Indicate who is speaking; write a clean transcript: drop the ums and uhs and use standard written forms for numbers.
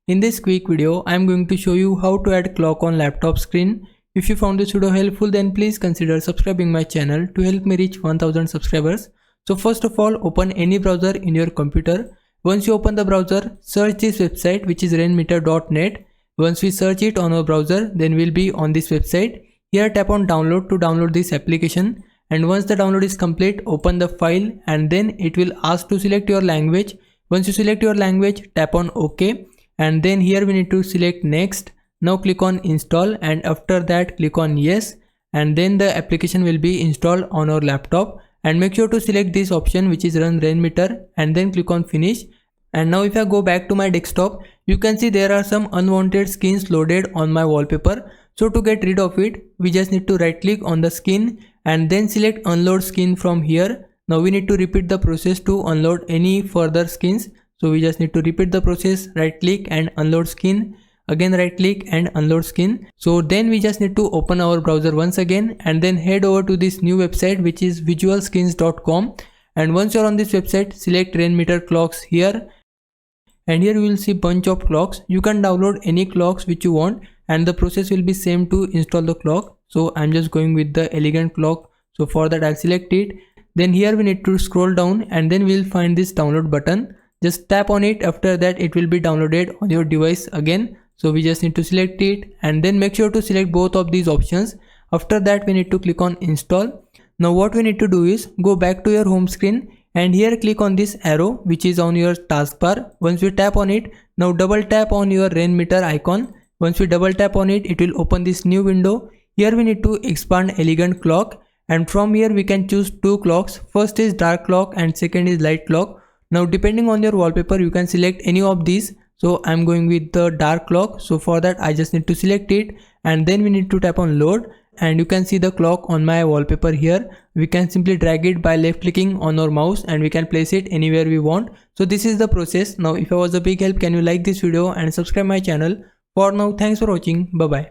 Speaker 1: In this quick video, I am going to show you how to add clock on laptop screen. If you found this video helpful, then please consider subscribing my channel to help me reach 1000 subscribers. So first of all, open any browser in your computer. Once you open the browser, search this website which is rainmeter.net. Once we search it on our browser, then we'll be on this website. Here tap on download to download this application. And once the download is complete, open the file and then it will ask to select your language. Once you select your language, tap on OK. And then here we need to select next. Now click on install and after that click on yes, and then the application will be installed on our laptop. And make sure to select this option which is run rainmeter and then click on finish. And now if I go back to my desktop, you can see there are some unwanted skins loaded on my wallpaper. So to get rid of it, we just need to right click on the skin and then select unload skin from here. Now we need to repeat the process to unload any further skins. So we just need to repeat the process, right click and unload skin, again right click and unload skin. So then we just need to open our browser once again and then head over to this new website which is visualskins.com. And once you're on this website, select rainmeter clocks here. And here you will see bunch of clocks. You can download any clocks which you want and the process will be same to install the clock. So I'm just going with the elegant clock. So for that I'll select it. Then here we need to scroll down and then we'll find this download button. Just tap on it. After that it will be downloaded on your device again. So we just need to select it and then make sure to select both of these options. After that we need to click on install. Now what we need to do is go back to your home screen and here click on this arrow which is on your taskbar. Once we tap on it, now double tap on your rainmeter icon. Once we double tap on it, it will open this new window. Here we need to expand elegant clock and from here we can choose two clocks. First is dark clock and second is light clock. Now depending on your wallpaper you can select any of these. So I'm going with the dark clock. So for that I just need to select it and then we need to tap on load. And you can see the clock on my wallpaper here. We can simply drag it by left clicking on our mouse and we can place it anywhere we want. So this is the process. Now if I was a big help, can you like this video and subscribe my channel. For now, thanks for watching. Bye bye.